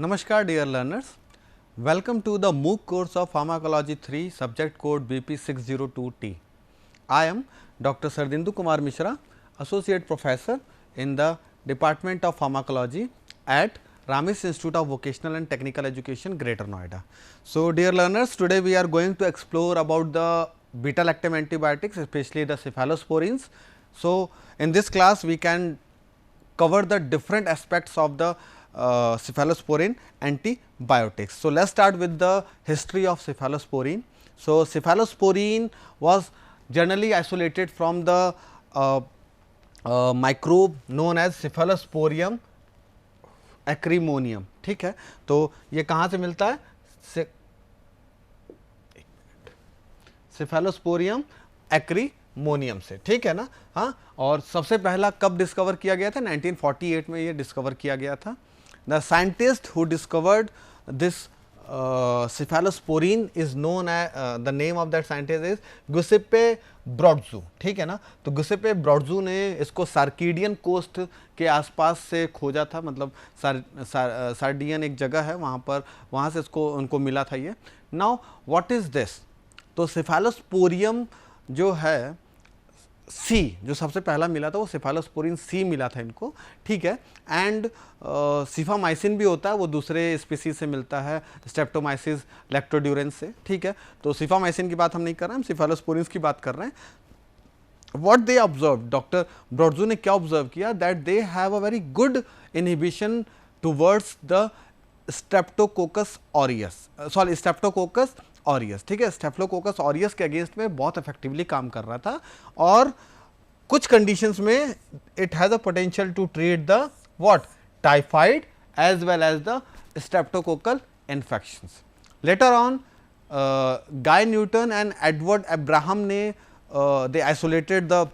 Namaskar dear learners, welcome to the MOOC course of Pharmacology 3 subject code BP602T. I am Dr. Sardindu Kumar Mishra, Associate Professor in the Department of Pharmacology at Ramesh Institute of Vocational and Technical Education, Greater Noida. So dear learners, today we are going to explore about the beta-lactam antibiotics, especially the cephalosporins. So in this class we can cover the different aspects of the cephalosporin antibiotics. So let's start with the history of cephalosporin. So cephalosporin was generally isolated from the microbe known as Cephalosporium acrimonium. ठीक है, तो ये कहाँ से मिलता है? Cephalosporium acrimonium से, ठीक है ना. हाँ, और सबसे पहला कब डिस्कवर किया गया था? 1948 में ये डिस्कवर किया गया था. The scientist who discovered this cephalosporin is known as the name of that scientist is Giuseppe Brotzu. ठीक है ना. तो Giuseppe Brotzu ने इसको सार्कीडियन कोस्ट के आसपास से खोजा था, मतलब सार्डियन एक जगह है वहाँ पर, वहाँ से इसको उनको मिला था ये. Now what is this? तो सेफालोस्पोरियम जो है सी, जो सबसे पहला मिला था वो सेफालोस्पोरिन सी मिला था इनको, ठीक है. एंड सिफामाइसिन भी होता है, वो दूसरे स्पीसीज से मिलता है, स्ट्रेप्टोमाइसिस लैक्टोड्यूरेंस से, ठीक है. तो सिफामाइसिन की बात हम नहीं कर रहे हैं, हम सेफालोस्पोरिन्स की बात कर रहे हैं. व्हाट दे ऑब्जर्व, डॉक्टर ब्रॉडजू ने क्या ऑब्जर्व किया? That they have a very good inhibition towards the Streptococcus aureus, sorry Streptococcus aureus, ठीक है. स्टेफिलोकोकस ऑरियस के अगेंस्ट में बहुत इफेक्टिवली काम कर रहा था, और कुछ कंडीशंस में it has a potential to treat the what, typhoid as well as the streptococcal infections. Later on Guy Newton and Edward Abraham ने they isolated the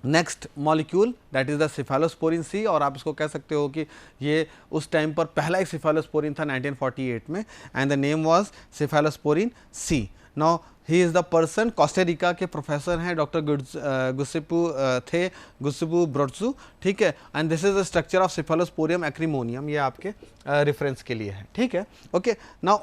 next molecule that is the cephalosporin C, और आप इसको कह सकते हो कि ये उस टाइम पर पहला एक सेफालोस्पोरिन था 1948 में, and the name was cephalosporin C. Now he is the person, Costa Rica के प्रोफेसर हैं डॉक्टर गुसेपू ब्रोट्जू, ठीक है. And this is the structure of cephalosporium acremonium, ये आपके रेफरेंस के लिए है, ठीक है. Okay, now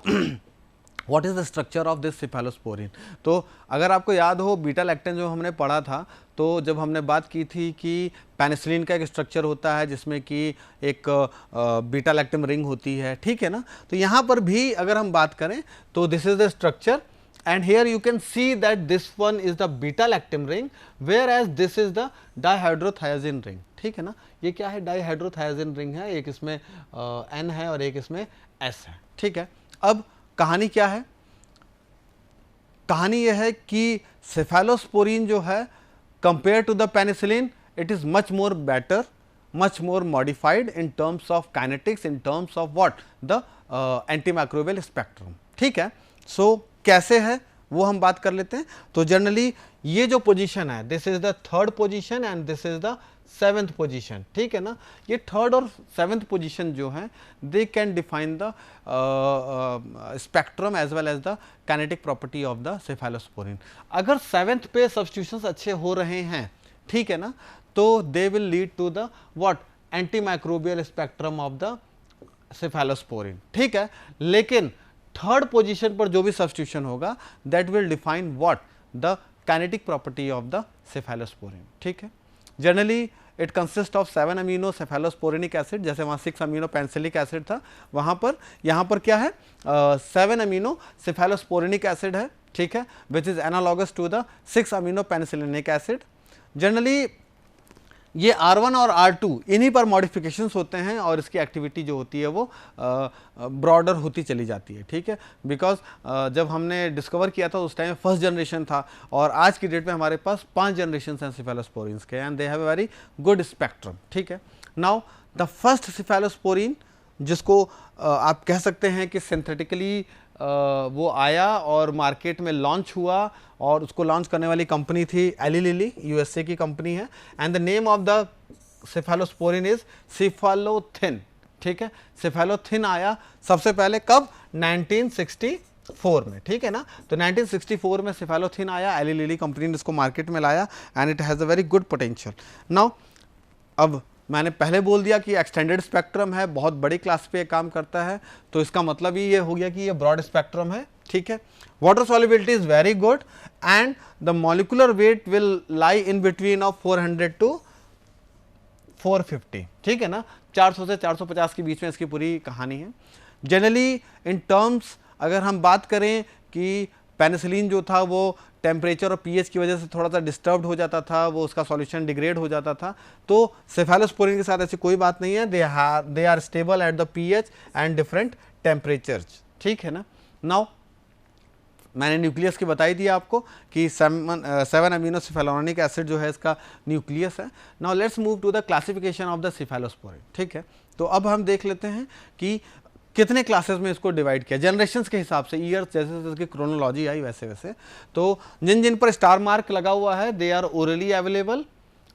what is the structure of this cephalosporin? तो अगर आपको याद हो बीटा लैक्टन जो हमने पढ़ा था, तो जब हमने बात की थी कि पेनिसिलिन का एक स्ट्रक्चर होता है जिसमें कि एक बीटा लैक्टम रिंग होती है, ठीक है ना. तो यहाँ पर भी अगर हम बात करें तो this is the structure, and here you can see that this one is the beta lactam ring, whereas this is the dihydrothiazine ring, ठीक है ना. ये क्या है? डाइहाइड्रोथायजिन रिंग है, एक इसमें N है और एक इसमें S है, ठीक है. अब कहानी क्या है? कहानी यह है कि सेफालोस्पोरिन जो है compare to the penicillin, it is much more better, much more modified in terms of kinetics, in terms of what, the antimicrobial spectrum, ठीक है. सो कैसे है वो हम बात कर लेते हैं. तो जनरली ये जो पोजीशन है, this is the third position and this is the seventh position, ठीक है ना. ये थर्ड और सेवेंथ पोजीशन जो है, they can define the spectrum as well as the kinetic property of the cephalosporin. अगर सेवेंथ पे सब्स्टिट्यूशंस अच्छे हो रहे हैं, ठीक है ना, तो they will lead to the what, antimicrobial spectrum of the cephalosporin, ठीक है. लेकिन थर्ड पोजीशन पर जो भी सब्स्टिट्यूशन होगा, that will define what, the kinetic property of the cephalosporin, ठीक है. Generally it consist of 7 amino cephalosporanic acid, जैसे वहाँ 6 अमीनो पेंसिलिक एसिड था, वहाँ पर यहाँ पर क्या है, 7 अमीनो सेफालोस्पोरिनिक एसिड है, ठीक है, which is analogous to the 6 amino penicillanic acid. Generally ये R1 और R2 इन्हीं पर मॉडिफिकेशंस होते हैं, और इसकी एक्टिविटी जो होती है वो ब्रॉडर होती चली जाती है, ठीक है. बिकॉज जब हमने डिस्कवर किया था उस टाइम फर्स्ट जनरेशन था, और आज की डेट में हमारे पास 5 जनरेशन हैं सेफालोस्पोरिन्स के, and they have a very good spectrum, ठीक है. नाउ द फर्स्ट सेफालोस्पोरिन, जिसको आप कह सकते हैं कि सिंथेटिकली वो आया और मार्केट में लॉन्च हुआ, और उसको लॉन्च करने वाली कंपनी थी एली लिली, यूएसए की कंपनी है, and the name of the cephalosporin is cephalothin, ठीक है. सेफालोथिन आया सबसे पहले कब? 1964 में, ठीक है ना. तो 1964 में सेफालोथिन आया, एली लिली कंपनी ने इसको मार्केट में लाया, and it has a very good potential. Now अब मैंने पहले बोल दिया कि एक्सटेंडेड स्पेक्ट्रम है, बहुत बड़ी क्लास पे काम करता है, तो इसका मतलब ही ये हो गया कि ये ब्रॉड स्पेक्ट्रम है, ठीक है। Water solubility is very good and the molecular weight will lie in between of 400 to 450, ठीक है ना, 400 से 450 के बीच में इसकी पूरी कहानी है। जनरली इन टर्म्स अगर हम बात करें कि पेनिसिलिन जो था वो टेम्परेचर और पीएच की वजह से थोड़ा सा डिस्टर्ब्ड हो जाता था, वो उसका सॉल्यूशन डिग्रेड हो जाता था, तो सेफेलोस्पोरिन के साथ ऐसी कोई बात नहीं है, they are stable at the pH and different temperatures, ठीक है ना। नाउ मैंने न्यूक्लियस की बताई दी आपको कि 7 अमीनो सिफेलोनिक एसिड जो है इसका न्यूक्लियस है। Now let's move to the classification of the cephalosporin, ठीक है। तो अब हम देख लेते हैं कि कितने क्लासेस में इसको डिवाइड किया जनरेशंस के हिसाब से, ईयर्स जैसे जैसे इसकी क्रोनोलॉजी आई वैसे वैसे। तो जिन जिन पर स्टार मार्क लगा हुआ है they are orally available,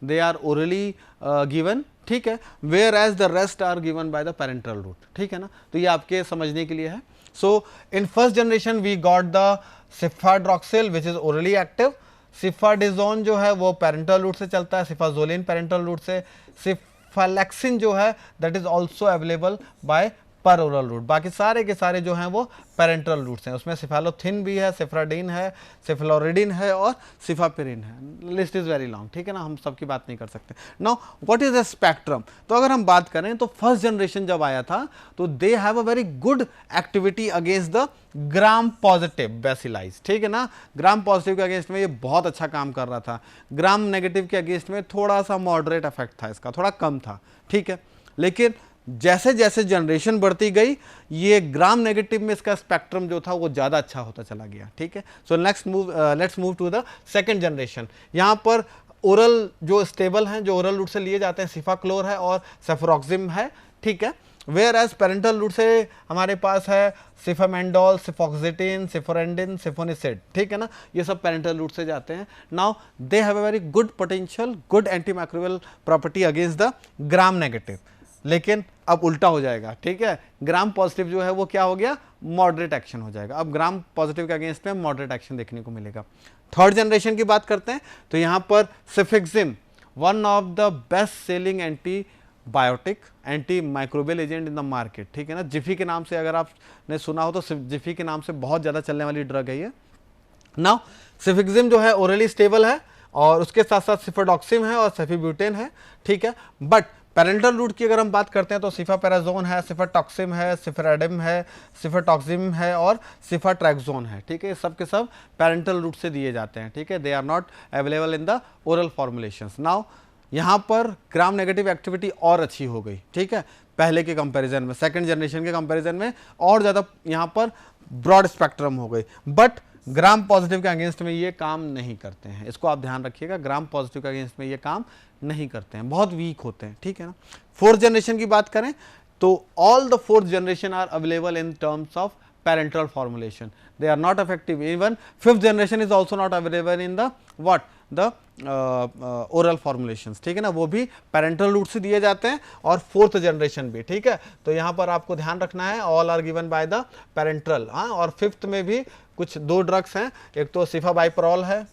they are orally given, ठीक है, where as the rest are given by the parental route, ठीक है ना। तो ये आपके समझने के लिए है। So in first generation we got the cefadroxil which is orally active, cefazedone जो है वो पेरेंटल रूट से चलता है, सिफाजोलिन पेरेंटल रूट से, सिफालेक्सिन जो है that is also available by पर ओरल रूट। बाकी सारे के सारे जो हैं वो पेरेंटल रूट्स हैं, उसमें सिफेलोथिन भी है, सिफ्राडीन है, सिफ्लोरिडिन है और सिफापिरिन है। लिस्ट इज वेरी लॉन्ग, ठीक है ना, हम सबकी बात नहीं कर सकते। Now what is the spectrum, तो अगर हम बात करें तो फर्स्ट जनरेशन जब आया था तो they have a very good activity against the gram positive bacilli, ठीक है ना। ग्राम पॉजिटिव के अगेंस्ट में ये बहुत अच्छा काम कर रहा था, ग्राम नेगेटिव के अगेंस्ट में थोड़ा सा मॉडरेट इफेक्ट था इसका, थोड़ा कम था, ठीक है। लेकिन जैसे जैसे जनरेशन बढ़ती गई ये ग्राम नेगेटिव में इसका स्पेक्ट्रम जो था वो ज़्यादा अच्छा होता चला गया, ठीक है। So let's move to the second generation. यहाँ पर ओरल जो स्टेबल हैं, जो ओरल रूट से लिए जाते हैं, सिफाक्लोर है और सेफ्रोक्सिम है, ठीक है। वेयर एज पेरेंटल रूट से हमारे पास है सिफामेंडोल, सिफोक्सिटिन, सिफोरेंडिन, सिफोनिसिड, ठीक है ना, ये सब पेरेंटल रूट से जाते हैं। Now they have a very good potential, good antimicrobial property against the gram negative. लेकिन अब उल्टा हो जाएगा, ठीक है, ग्राम पॉजिटिव जो है वो क्या हो गया, मॉडरेट एक्शन हो जाएगा। अब ग्राम पॉजिटिव के अगेंस्ट में मॉडरेट एक्शन देखने को मिलेगा। थर्ड जनरेशन की बात करते हैं तो यहां पर cefixime, one of the best selling antibiotic, anti microbial agent in the market, ठीक है ना। जिफी के नाम से अगर आपने सुना हो तो जिफी के नाम से बहुत ज़्यादा चलने वाली ड्रग है ये। नाउ सिफिक्सिम जो है ओरली स्टेबल है और उसके साथ साथ सिफाडॉक्सिम है और सेफिब्यूटेन है, ठीक है। बट पेरेंटल रूट की अगर हम बात करते हैं तो सिफापेराजोन है, सिफाटॉक्सिम है, सिफराडिम है, सिफाटॉक्सिम है और सिफाट्रैक्सोन है, ठीक है। सब के सब पेरेंटल रूट से दिए जाते हैं, ठीक है, they are not available in the oral formulations. Now यहाँ पर ग्राम नेगेटिव एक्टिविटी और अच्छी हो गई, ठीक है, पहले के कंपैरिजन में, सेकंड जनरेशन के कंपैरिजन में और ज़्यादा यहाँ पर ब्रॉड स्पेक्ट्रम हो गई। बट ग्राम पॉजिटिव के अगेंस्ट में ये काम नहीं करते हैं, इसको आप ध्यान रखिएगा, ग्राम पॉजिटिव के अगेंस्ट में ये काम नहीं करते हैं, बहुत वीक होते हैं, ठीक है ना। फोर्थ जनरेशन की बात करें तो all the fourth generation are available in terms of parental formulation, they are not effective. Even fifth generation is also not available in the what, the oral formulations, ठीक है ना, वो भी पेरेंटल रूट से दिए जाते हैं और फोर्थ जनरेशन भी, ठीक है। तो यहाँ पर आपको ध्यान रखना है all are given by the parental, हाँ। और फिफ्थ में भी कुछ दो ड्रग्स हैं, एक तो सिफाबाइपरॉल है,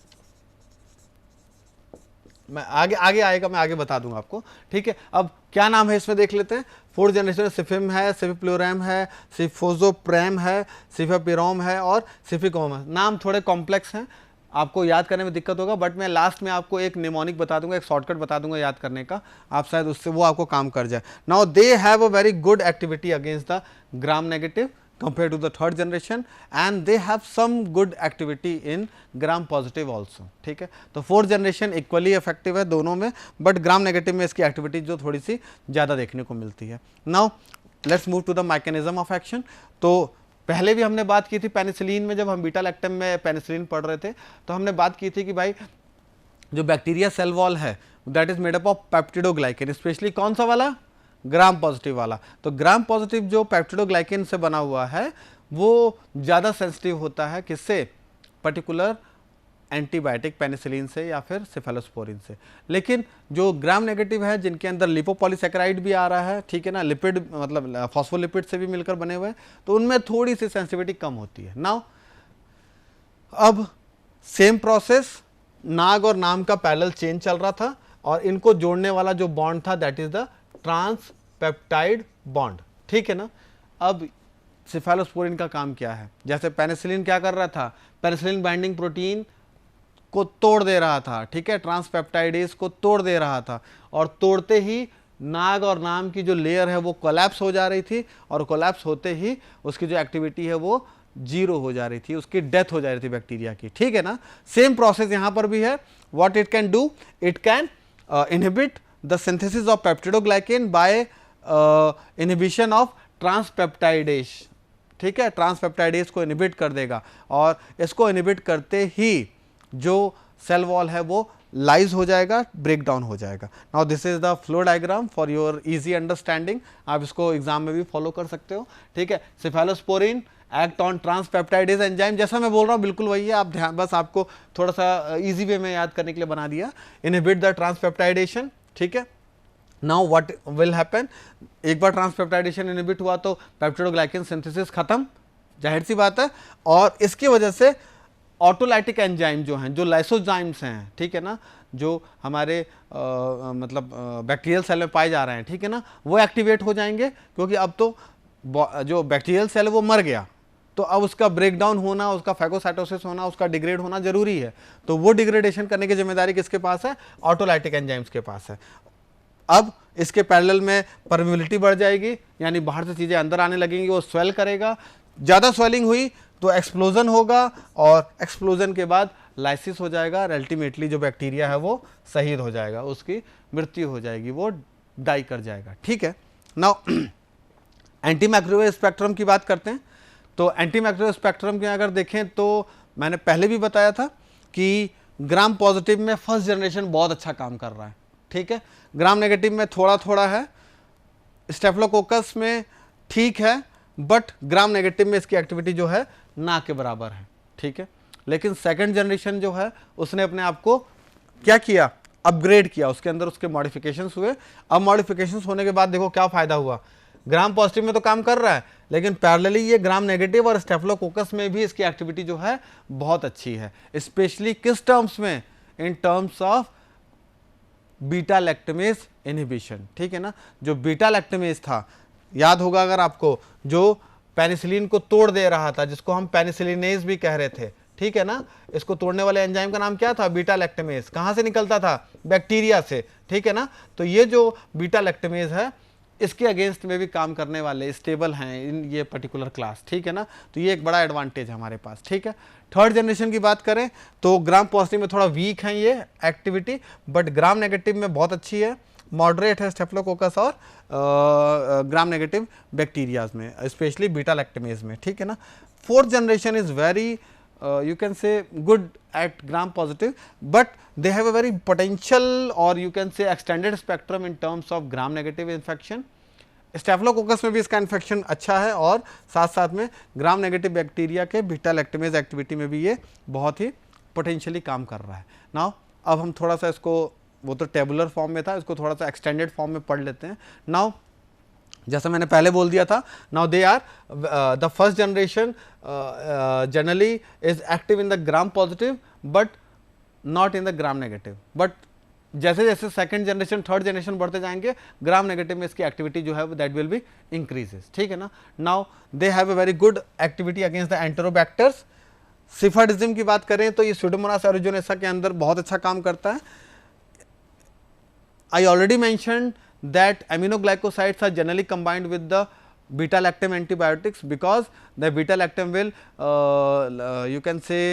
मैं आगे आएगा, मैं आगे बता दूंगा आपको, ठीक है। अब क्या नाम है इसमें देख लेते हैं। फोर्थ जनरेशन सिफिम है, सिफिप्लोरैम है, सिफोजोप्रैम है, सिफापिरोम है और सिफिकोम है। नाम थोड़े कॉम्प्लेक्स हैं, आपको याद करने में दिक्कत होगा, बट मैं लास्ट में आपको एक निमोनिक बता दूंगा, एक शॉर्टकट बता दूंगा याद करने का, आप शायद उससे वो आपको काम कर जाए। Now they have a very good activity against the gram negative compared to the third generation and they have some good activity in gram positive also, ठीक है। तो फोर्थ जनरेशन इक्वली इफेक्टिव है दोनों में, बट ग्राम नेगेटिव में इसकी activity जो थोड़ी सी ज़्यादा देखने को मिलती है। Now let's move to the mechanism of action. तो पहले भी हमने बात की थी पेनिसिलिन में, जब हम बीटा लैक्टम में पेनिसिलिन पढ़ रहे थे तो हमने बात की थी कि भाई जो बैक्टीरिया सेल वॉल है that is made up of peptidoglycan, specially कौन सा वाला, ग्राम पॉजिटिव वाला। तो ग्राम पॉजिटिव जो पेप्टिडोग्लाइकेन से बना हुआ है वो ज़्यादा सेंसिटिव होता है किससे, पर्टिकुलर एंटीबायोटिक पेनिसिलिन से या फिर सिफेलोस्पोरिन से। लेकिन जो ग्राम नेगेटिव है जिनके अंदर लिपोपॉलीसैकेराइड भी आ रहा है, ठीक है ना, लिपिड मतलब फॉस्फोलिपिड से भी मिलकर बने हुए हैं, तो उनमें थोड़ी सी सेंसिटिविटी कम होती है। नाउ अब सेम प्रोसेस, नाग और नाम का पैरेलल चेंज चल रहा था और इनको जोड़ने वाला जो बॉन्ड था दैट इज द ट्रांसपेप्टाइड बॉन्ड, ठीक है ना। अब सिफेलोस्पोरिन का काम क्या है, जैसे पेनिसिलिन क्या कर रहा था, पेनिसिलिन बाइंडिंग प्रोटीन को तोड़ दे रहा था, ठीक है, ट्रांसपेप्टाइडेज को तोड़ दे रहा था, और तोड़ते ही नाग और नाम की जो लेयर है वो कोलैप्स हो जा रही थी, और कोलैप्स होते ही उसकी जो एक्टिविटी है वो जीरो हो जा रही थी, उसकी डेथ हो जा रही थी बैक्टीरिया की, ठीक है ना। सेम प्रोसेस यहां पर भी है। What it can do, it can inhibit the synthesis of peptidoglycan by inhibition of transpeptidase, ठीक है, ट्रांसपेप्टाइडेज को इनहिबिट कर देगा, और इसको इनहिबिट करते ही जो सेल वॉल है वो लाइज हो जाएगा, ब्रेक डाउन हो जाएगा। Now this is the flow diagram for your easy understanding, आप इसको एग्जाम में भी फॉलो कर सकते हो, ठीक है। सिफेलोस्पोरिन एक्ट ऑन ट्रांसपेप्टाइडेज एंजाइम, जैसा मैं बोल रहा हूँ बिल्कुल वही है, आप ध्यान, बस आपको थोड़ा सा इजी वे में याद करने के लिए बना दिया। इनहिबिट द ट्रांसपेप्टाइडेशन, ठीक है। नाउ व्हाट विल हैपन, एक बार ट्रांसपेप्टाइडेशन इनहिबिट हुआ तो पेप्टिडोग्लाइकेन सिंथेसिस खत्म, जाहिर सी बात है, और इसकी वजह से ऑटोलाइटिक एंजाइम जो हैं, जो लाइसोजाइम्स हैं, ठीक है ना, जो हमारे मतलब बैक्टीरियल सेल में पाए जा रहे हैं, ठीक है ना, वो एक्टिवेट हो जाएंगे, क्योंकि अब तो जो बैक्टीरियल सेल है वो मर गया, तो अब उसका ब्रेक डाउन होना, उसका फैगोसाइटोसिस होना, उसका डिग्रेड होना जरूरी है। तो वो डिग्रेडेशन करने की जिम्मेदारी किसके पास है, ऑटोलाइटिक एंजाइम्स के पास है। अब इसके पैरेलल में परमिबिलिटी बढ़ जाएगी, यानी बाहर से चीजें अंदर आने लगेंगी, वो स्वेल करेगा, ज्यादा स्वेलिंग हुई तो एक्सप्लोजन होगा, और एक्सप्लोजन के बाद लाइसिस हो जाएगा, और अल्टीमेटली जो बैक्टीरिया है वो शहीद हो जाएगा, उसकी मृत्यु हो जाएगी, वो डाई कर जाएगा, ठीक है। नाउ एंटी माइक्रोवेव स्पेक्ट्रम की बात करते हैं। तो एंटी माइक्रोवेव स्पेक्ट्रम के अगर देखें तो मैंने पहले भी बताया था कि ग्राम पॉजिटिव में फर्स्ट जनरेशन बहुत अच्छा काम कर रहा है, ठीक है। ग्राम नेगेटिव में थोड़ा थोड़ा है, स्टेफिलोकोकस में ठीक है, बट ग्राम नेगेटिव में इसकी एक्टिविटी जो है ना के बराबर है, ठीक है। लेकिन सेकंड जनरेशन जो है उसने अपने आप को क्या किया, अपग्रेड किया, उसके अंदर उसके मॉडिफिकेशंस हुए। अब मॉडिफिकेशंस होने के बाद देखो क्या फायदा हुआ, ग्राम पॉजिटिव में तो काम कर रहा है, लेकिन पैरेलली ये ग्राम नेगेटिव और स्टेफिलोकोकस में भी इसकी एक्टिविटी जो है बहुत अच्छी है, स्पेशली किस टर्म्स में, इन terms of beta lactamase inhibition, ठीक है ना। जो बीटा लैक्टमेज था, याद होगा अगर आपको, जो पेनिसिलिन को तोड़ दे रहा था, जिसको हम पेनिसिलिनेज भी कह रहे थे, ठीक है ना, इसको तोड़ने वाले एंजाइम का नाम क्या था, बीटा लैक्टमेज। कहां से निकलता था, बैक्टीरिया से, ठीक है ना। तो ये जो बीटा लैक्टमेज है इसके अगेंस्ट में भी काम करने वाले स्टेबल हैं इन ये पर्टिकुलर क्लास, ठीक है ना। तो ये एक बड़ा एडवांटेज है हमारे पास, ठीक है। थर्ड जनरेशन की बात करें तो ग्राम पॉजिटिव में थोड़ा वीक है ये एक्टिविटी, बट ग्राम नेगेटिव में बहुत अच्छी है, मॉडरेट है स्टेफिलोकोकस और ग्राम नेगेटिव बैक्टीरियाज में, स्पेशली बीटा लैक्टमेज में, ठीक है ना। Fourth generation is very you can say good at gram positive, but they have a very potential or you can say extended spectrum in terms of gram negative infection. Staphylococcus में भी इसका infection अच्छा है, और साथ साथ में gram negative bacteria के बीटा लैक्टमेज एक्टिविटी में भी ये बहुत ही पोटेंशियली काम कर रहा है। नाउ अब हम थोड़ा सा इसको, वो तो टेबुलर फॉर्म में था, इसको थोड़ा सा एक्सटेंडेड फॉर्म में पढ़ लेते हैं। नाउ जैसा मैंने पहले बोल दिया था, now they are the first generation generally is active in the gram positive but not in the gram negative, but जैसे जैसे सेकंड जनरेशन थर्ड जनरेशन बढ़ते जाएंगे, ग्राम नेगेटिव में इसकी एक्टिविटी जो है दैट विल बी इंक्रीजेस, ठीक है ना। Now they have a very good activity against the enterobacters. Ceftazidime की बात करें तो ये स्यूडोमोनास एरिज़ोनेसा के अंदर बहुत अच्छा काम करता है। I already mentioned that aminoglycosides are generally combined with the beta lactam antibiotics because the beta lactam will you can say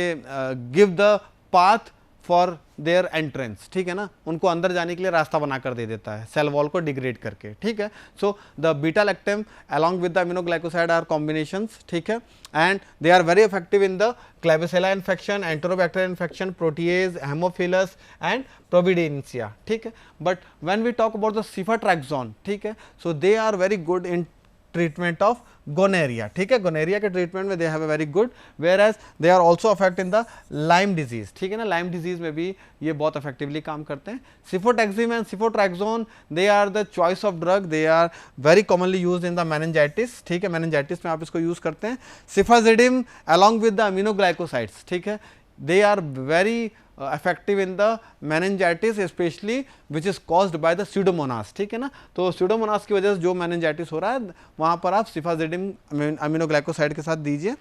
give the path for their entrance, ठीक है ना, उनको अंदर जाने के लिए रास्ता बना कर दे देता है सेल वॉल को डिग्रेड करके, ठीक है। So the beta lactam along with the aminoglycoside are combinations, ठीक है, and they are very effective in the Klebsiella infection, Enterobacter infection, protease, Haemophilus and Providencia, ठीक है। But when we talk about the cefotraxone, ठीक है, so they are very good in treatment of gonorrhoea, ठीक है, gonorrhoea के treatment में they have a very good, where as they are also affect in the Lyme disease, ठीक है ना, Lyme disease में भी ये बहुत इफेक्टिवली काम करते हैं। Cefotaxime and ceftriaxone they are the choice of drug, they are very commonly used in the meningitis, ठीक है, मेनिंजाइटिस में आप इसको यूज करते हैं। Ceftazidime along with the aminoglycosides, ठीक है, they are very effective in the meningitis specially which is caused by the pseudomonas, ठीक है ना। तो स्यूडोमोनास की वजह से जो मेनिंजाइटिस हो रहा है वहाँ पर आप सिफाजिडिम अमीनोग्लाइकोसाइड के साथ दीजिए।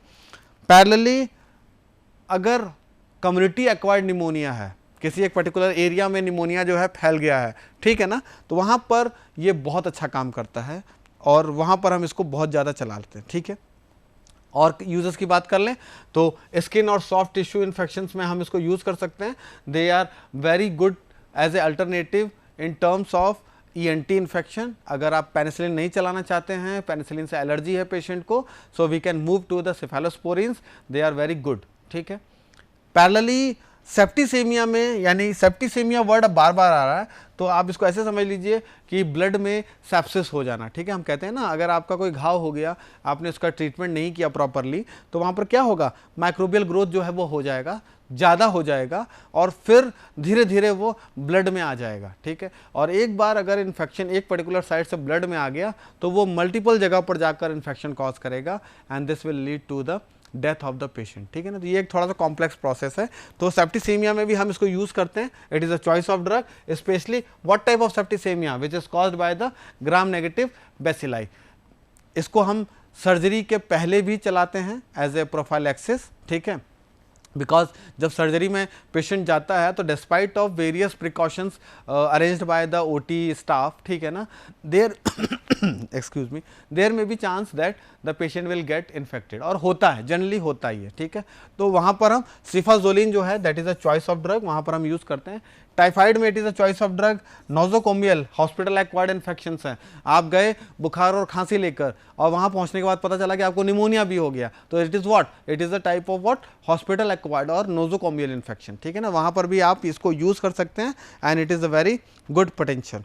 पैरेलली अगर कम्युनिटी एक्वायर्ड निमोनिया है, किसी एक पर्टिकुलर एरिया में निमोनिया जो है फैल गया है, ठीक है ना, तो वहाँ पर ये बहुत अच्छा काम करता है और वहाँ पर हम इसको बहुत ज़्यादा चलाते हैं, ठीक है। और यूजेस की बात कर लें तो स्किन और सॉफ्ट टिश्यू इन्फेक्शंस में हम इसको यूज़ कर सकते हैं। They are very good as a alternative in terms of ENT infection. अगर आप पेनिसिलिन नहीं चलाना चाहते हैं, पेनिसिलिन से एलर्जी है पेशेंट को, so we can move to the cephalosporins, they are very good, ठीक है। पैरेलली सेप्टिसेमिया में, यानी सेप्टिसेमिया वर्ड अब बार बार आ रहा है, तो आप इसको ऐसे समझ लीजिए कि ब्लड में सेप्सिस हो जाना, ठीक है। हम कहते हैं ना, अगर आपका कोई घाव हो गया, आपने उसका ट्रीटमेंट नहीं किया प्रॉपरली, तो वहाँ पर क्या होगा, माइक्रोबियल ग्रोथ जो है वो हो जाएगा, ज़्यादा हो जाएगा और फिर धीरे धीरे वो ब्लड में आ जाएगा, ठीक है। और एक बार अगर इन्फेक्शन एक पर्टिकुलर साइड से ब्लड में आ गया तो वो मल्टीपल जगह पर जाकर इन्फेक्शन कॉज करेगा and this will lead to the death of the patient, ठीक है ना। तो ये एक थोड़ा सा कॉम्प्लेक्स प्रोसेस है। तो सेप्टिसेमिया में भी हम इसको यूज करते हैं। It is a choice of drug, specially what type of septicaemia which is caused by the gram negative bacilli. इसको हम सर्जरी के पहले भी चलाते हैं एज ए प्रोफाइलैक्सिस, ठीक है। बिकॉज जब सर्जरी में पेशेंट जाता है तो despite of various precautions arranged by the OT staff, ठीक है ना, there excuse me, there may be chance that the patient will get infected, और होता है, जनरली होता ही है, ठीक है। तो वहाँ पर हम सिफाजोलिन जो है that is a choice of drug, वहाँ पर हम यूज़ करते हैं। टाइफाइड में it is a choice of drug. Nosocomial hospital acquired infections हैं, आप गए बुखार और खांसी लेकर और वहाँ पहुँचने के बाद पता चला कि आपको निमोनिया भी हो गया, तो it is what, it is a type of what, hospital acquired और नोजोकोमियल इन्फेक्शन, ठीक है ना। वहाँ पर भी आप इसको यूज़ कर सकते हैं and it is a very good potential.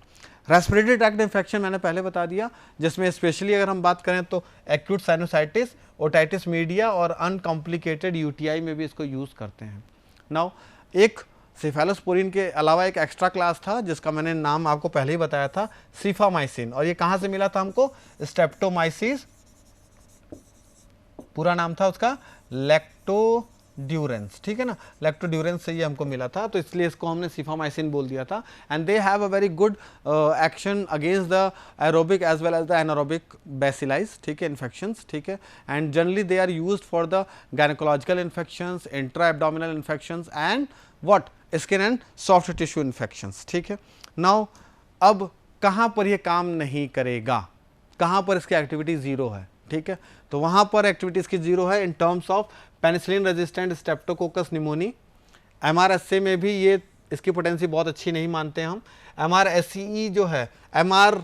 Respiratory tract infection मैंने पहले बता दिया, जिसमें स्पेशली अगर हम बात करें तो एक्यूट साइनोसाइटिस, ओटाइटिस मीडिया और अनकॉम्प्लिकेटेड UTI में भी इसको यूज़ करते हैं। नाउ एक सेफेलोस्पोरिन के अलावा एक एक्स्ट्रा क्लास था जिसका मैंने नाम आपको पहले ही बताया था, सीफामाइसिन, और ये कहाँ से मिला था हमको, स्ट्रेप्टोमाइसिस, पूरा नाम था उसका लैक्टोड्यूरेंस, ठीक है ना, लैक्टोड्यूरेंस से ये हमको मिला था, तो इसलिए इसको हमने सीफामाइसिन बोल दिया था। And they have a very good action against the aerobic as well as the anaerobic bacilli, ठीक है, इन्फेक्शंस, ठीक है। And generally they are used for the gynaecological infections, intra abdominal infections and what, skin and soft tissue infections, ठीक है। Now अब कहाँ पर ये काम नहीं करेगा, कहाँ पर इसकी एक्टिविटी जीरो है, ठीक है, तो वहाँ पर एक्टिविटी इसकी जीरो है इन terms of penicillin resistant Streptococcus pneumoniae. MRSA में भी ये इसकी पोटेंसी बहुत अच्छी नहीं मानते हम। MRSE जो है, MR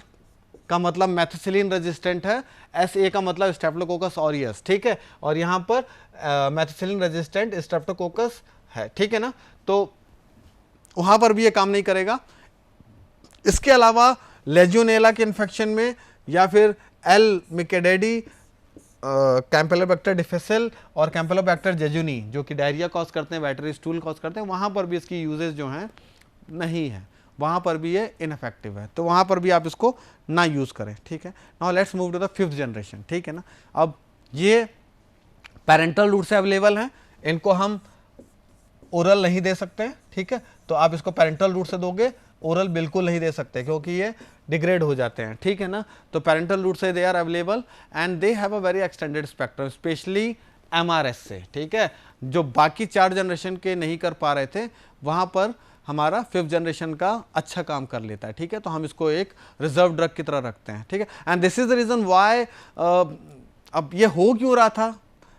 का मतलब मैथिसिलिन रेजिस्टेंट है, SA का मतलब स्ट्रेप्टोकोकस ऑरियस, ठीक है, और यहाँ पर मैथिसिलिन रेजिस्टेंट स्ट्रेप्टोकोकस है, ठीक है ना, तो वहाँ पर भी ये काम नहीं करेगा। इसके अलावा लेजियोनेला के इन्फेक्शन में या फिर एल मिकेडेडी, कैम्पेलोबैक्टर डिफिसिल और कैम्पेलोबैक्टर जेजुनी जो कि डायरिया कॉज करते हैं, वाइटरी स्टूल कॉज करते हैं, वहाँ पर भी इसकी यूजेज जो हैं नहीं है, वहाँ पर भी ये इनफेक्टिव है, तो वहाँ पर भी आप इसको ना यूज़ करें, ठीक है। Now let's move to the 5th generation, ठीक है ना। अब ये पेरेंटल रूट से अवेलेबल हैं, इनको हम ओरल नहीं दे सकते, ठीक है, तो आप इसको पेरेंटल रूट से दोगे, ओरल बिल्कुल नहीं दे सकते क्योंकि ये डिग्रेड हो जाते हैं, ठीक है ना। तो पेरेंटल रूट से they are available and they have a very extended spectrum, especially MRSA, ठीक है, जो बाकी 4 जनरेशन के नहीं कर पा रहे थे, वहाँ पर हमारा 5th जनरेशन का अच्छा काम कर लेता है, ठीक है, तो हम इसको एक रिजर्व ड्रग की तरह रखते हैं, ठीक है। And this is the reason why, अब ये हो क्यों रहा था,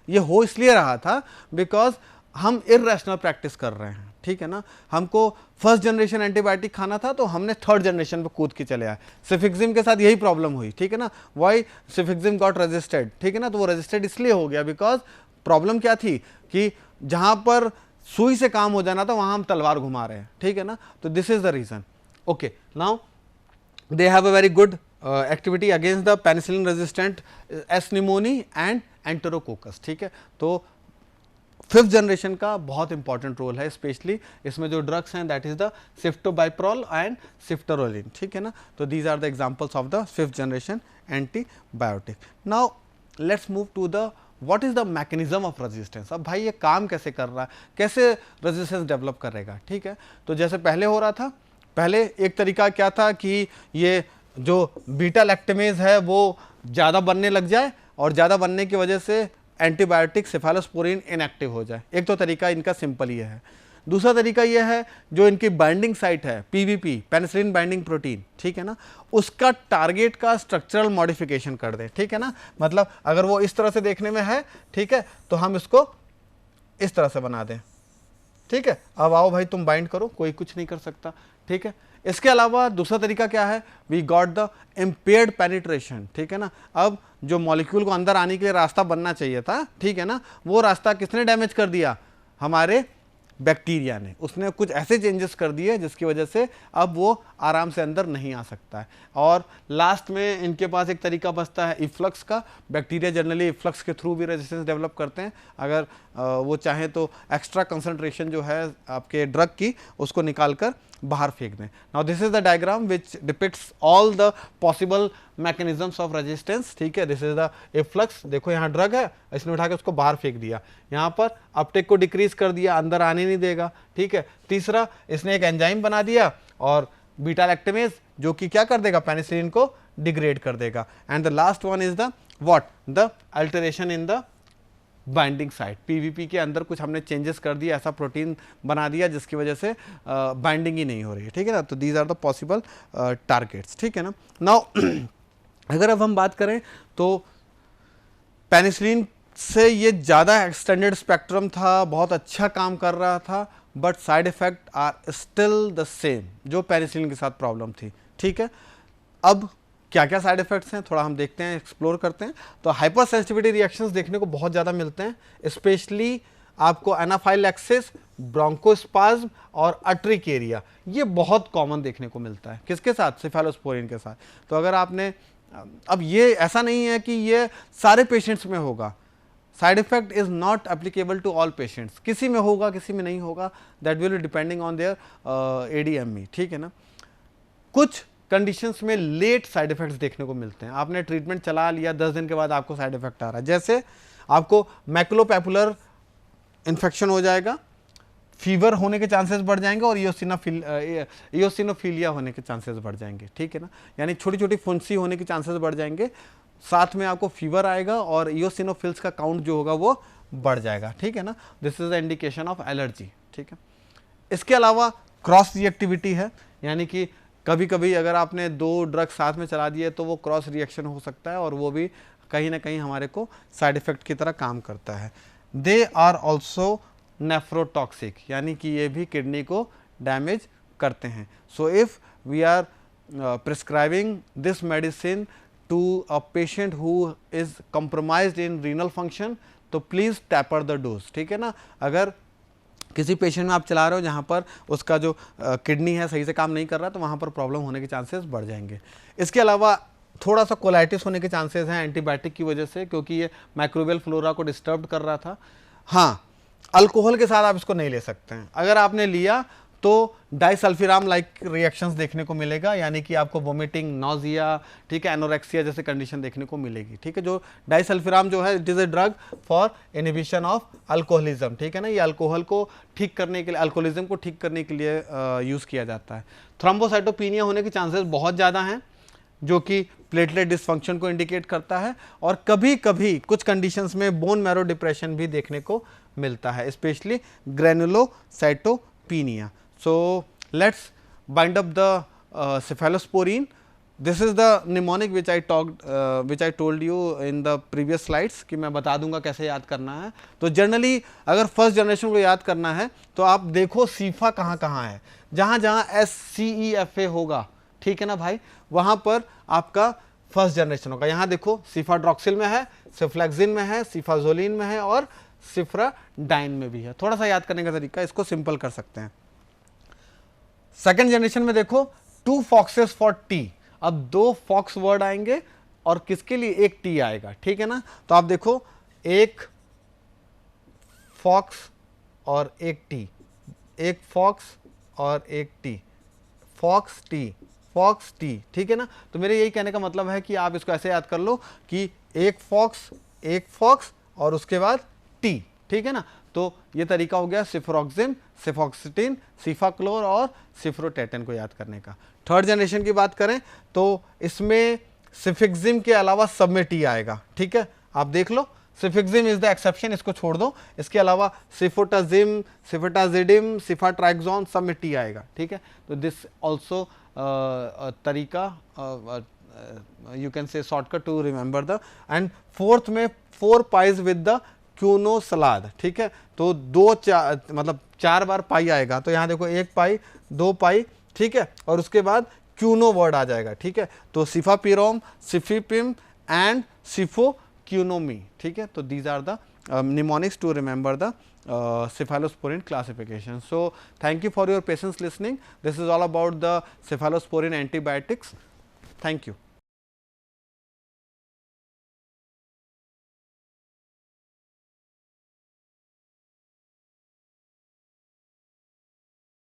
ये हो इसलिए रहा था बिकॉज हम इर्रेशनल प्रैक्टिस कर रहे हैं, ठीक है ना। हमको 1st जनरेशन एंटीबायोटिक खाना था तो हमने 3rd जनरेशन पे कूद के चले आए। सिफिक्सिम के साथ यही प्रॉब्लम हुई, ठीक है ना, वाई सिफिक्सिम गॉट रजिस्टर्ड, ठीक है ना, तो वो रजिस्टर्ड इसलिए हो गया बिकॉज प्रॉब्लम क्या थी कि जहां पर सुई से काम हो जाना था वहां हम तलवार घुमा रहे हैं, ठीक है ना, तो this is the reason. Okay, now they have a very good activity against the penicillin resistant S pneumoniae and enterococcus, ठीक है। तो 5th जनरेशन का बहुत इंपॉर्टेंट रोल है, स्पेशली इसमें जो ड्रग्स हैं that is the ceftobiprole and ceftaroline, ठीक है ना, तो these are the examples of the 5th generation antibiotic. Now let's move to the what is the mechanism of resistance. अब भाई ये काम कैसे कर रहा है, कैसे रेजिस्टेंस डेवलप करेगा, ठीक है। तो जैसे पहले हो रहा था, पहले एक तरीका क्या था कि ये जो बीटा लैक्टेमेज है वो ज़्यादा बनने लग जाए और ज़्यादा बनने की वजह से एंटीबायोटिक सेफालोस्पोरिन इनएक्टिव हो जाए। एक तो तरीका इनका सिंपल ये है। दूसरा तरीका यह है जो इनकी बाइंडिंग साइट है पीवीपी, पेनिसिलिन बाइंडिंग प्रोटीन, ठीक है ना, उसका टारगेट का स्ट्रक्चरल मॉडिफिकेशन कर दे, ठीक है ना। मतलब अगर वो इस तरह से देखने में है, ठीक है, तो हम इसको इस तरह से बना दें, ठीक है। अब आओ भाई तुम बाइंड करो, कोई कुछ नहीं कर सकता, ठीक है। इसके अलावा दूसरा तरीका क्या है, we got the impaired penetration, ठीक है ना। अब जो मॉलिक्यूल को अंदर आने के लिए रास्ता बनना चाहिए था, ठीक है ना, वो रास्ता किसने डैमेज कर दिया, हमारे बैक्टीरिया ने। उसने कुछ ऐसे चेंजेस कर दिए जिसकी वजह से अब वो आराम से अंदर नहीं आ सकता है। और लास्ट में इनके पास एक तरीका बचता है इफ्लक्स का। बैक्टीरिया जनरली इफ्लक्स के थ्रू भी रेजिस्टेंस डेवलप करते हैं, अगर वो चाहें तो एक्स्ट्रा कंसंट्रेशन जो है आपके ड्रग की उसको निकाल कर बाहर फेंक दें। Now this is the diagram which depicts all the possible mechanisms of resistance, ठीक है। दिस इज द इफ्लक्स, देखो यहाँ ड्रग है, इसने उठा के उसको बाहर फेंक दिया, यहाँ पर अपटेक को डिक्रीज कर दिया, अंदर आने नहीं देगा, ठीक है। तीसरा, इसने एक एंजाइम बना दिया और बीटा लैक्टेमेज जो कि क्या कर देगा, पेनिसिलिन को डिग्रेड कर देगा। And the last one is the what, the alteration in the binding site. PVP के अंदर कुछ हमने चेंजेस कर दिया, ऐसा प्रोटीन बना दिया जिसकी वजह से बाइंडिंग ही नहीं हो रही है, ठीक है ना। तो these are the possible targets, ठीक है ना। नाउ अगर अब हम बात करें तो पेनिसिलिन से ये ज़्यादा एक्सटेंडेड स्पेक्ट्रम था, बहुत अच्छा काम कर रहा था, but side effect are still the same जो पेनिसिलिन के साथ प्रॉब्लम थी, ठीक है। अब क्या क्या साइड इफेक्ट्स हैं थोड़ा हम देखते हैं, एक्सप्लोर करते हैं। तो हाइपर सेंसिटिविटी रिएक्शंस देखने को बहुत ज़्यादा मिलते हैं, स्पेशली आपको एनाफाइलैक्सिस, ब्रोंकोस्पाज्म और अट्रिकेरिया, ये बहुत कॉमन देखने को मिलता है। किसके साथ, सेफालोस्पोरिन के साथ। तो अगर आपने, अब ये ऐसा नहीं है कि ये सारे पेशेंट्स में होगा, side effect is not applicable to all patients, किसी में होगा किसी में नहीं होगा, that will be depending on their ADME, ठीक है ना। कुछ कंडीशंस में लेट साइड इफेक्ट्स देखने को मिलते हैं, आपने ट्रीटमेंट चला लिया 10 दिन के बाद आपको साइड इफेक्ट आ रहा है, जैसे आपको मैकुलोपैपुलर इन्फेक्शन हो जाएगा, फीवर होने के चांसेस बढ़ जाएंगे और इयोसिनोफिलिया होने के चांसेस बढ़ जाएंगे, ठीक है ना। यानी छोटी छोटी फुंसी होने के चांसेस बढ़ जाएंगे, साथ में आपको फीवर आएगा और इयोसिनोफिल्स का काउंट जो होगा वो बढ़ जाएगा, ठीक है ना। This is the indication of allergy, ठीक है। इसके अलावा क्रॉस रिएक्टिविटी है, यानी कि कभी कभी अगर आपने 2 ड्रग साथ में चला दिए तो वो क्रॉस रिएक्शन हो सकता है और वो भी कहीं ना कहीं हमारे को साइड इफेक्ट की तरह काम करता है। दे आर ऑल्सो नेफ्रोटॉक्सिक, यानी कि ये भी किडनी को डैमेज करते हैं। So if we are prescribing this medicine to a patient who is compromised in renal function, तो प्लीज टैपर द डोज, ठीक है ना। अगर किसी पेशेंट में आप चला रहे हो जहाँ पर उसका जो किडनी है सही से काम नहीं कर रहा, तो वहाँ पर प्रॉब्लम होने के चांसेस बढ़ जाएंगे। इसके अलावा थोड़ा सा कोलाइटिस होने के चांसेस हैं एंटीबायोटिक की वजह से, क्योंकि ये माइक्रोबियल फ्लोरा को डिस्टर्ब कर रहा था। हाँ, अल्कोहल के साथ आप इसको नहीं ले सकते हैं, अगर आपने लिया तो डाइसल्फिराम लाइक रिएक्शंस देखने को मिलेगा, यानी कि आपको वोमिटिंग, नॉजिया, ठीक है, एनोरेक्सिया जैसे कंडीशन देखने को मिलेगी, ठीक है। जो डाइसल्फिराम जो है, it is a drug for inhibition of alcoholism, ठीक है ना। ये अल्कोहल को ठीक करने के लिए, अल्कोहलिज्म को ठीक करने के लिए यूज़ किया जाता है। थ्रोम्बोसाइटोपिनिया होने के चांसेस बहुत ज़्यादा हैं, जो कि प्लेटलेट डिसफंक्शन को इंडिकेट करता है, और कभी कभी कुछ कंडीशंस में बोन मैरो डिप्रेशन भी देखने को मिलता है, specially ग्रेनुलोसाइटोपिनिया। So let's bind up the cephalosporin. This is the mnemonic which I told you in the previous slides कि मैं बता दूंगा कैसे याद करना है। तो जनरली अगर फर्स्ट जनरेशन को याद करना है तो आप देखो सीफा कहाँ कहाँ है, जहाँ जहाँ SCEFA होगा, ठीक है ना भाई, वहाँ पर आपका फर्स्ट जनरेशन होगा। यहाँ देखो सिफाड्रॉक्सिल में है, सिफ्लेक्सिन में है, सिफाजोलिन में है और सिफ्राडाइन में भी है। थोड़ा सा याद करने का तरीका, इसको सिंपल कर सकते हैं। सेकेंड जनरेशन में देखो 2 फॉक्सेस फॉर टी, अब 2 फॉक्स वर्ड आएंगे और किसके लिए 1 टी आएगा, ठीक है ना। तो आप देखो 1 फॉक्स और 1 टी, 1 फॉक्स और 1 T, fox T, fox T, ठीक है ना। तो मेरे यही कहने का मतलब है कि आप इसको ऐसे याद कर लो कि 1 फॉक्स, 1 फॉक्स और उसके बाद टी, ठीक है ना। तो ये तरीका हो गया सिफरॉक्सिम, सिफॉक्सिटिन, सिफाक्लोर और सिफ्रोटेटन को याद करने का। थर्ड जनरेशन की बात करें तो इसमें सिफिक्सिम के अलावा सब में टी आएगा, ठीक है, आप देख लो, सिफिक्सिम इज द एक्सेप्शन, इसको छोड़ दो, इसके अलावा सिफोटाजिम, सिफेटाजिडिम, सिफाट्राक्सॉन सब में टी आएगा, ठीक है। तो दिस ऑल्सो तरीका you can say shortcut to remember the. And fourth में 4 pies with the quino salad, ठीक है। तो मतलब 4 बार पाई आएगा, तो यहाँ देखो 1 पाई, 2 पाई, ठीक है, और उसके बाद क्यूनो वर्ड आ जाएगा, ठीक है। तो सिफापिरोम, सिफिपिम एंड सिफोक्यूनोमी, ठीक है। तो these are the mnemonics to remember the cephalosporin classification. So thank you for your patience listening. This is all about the cephalosporin antibiotics. Thank you.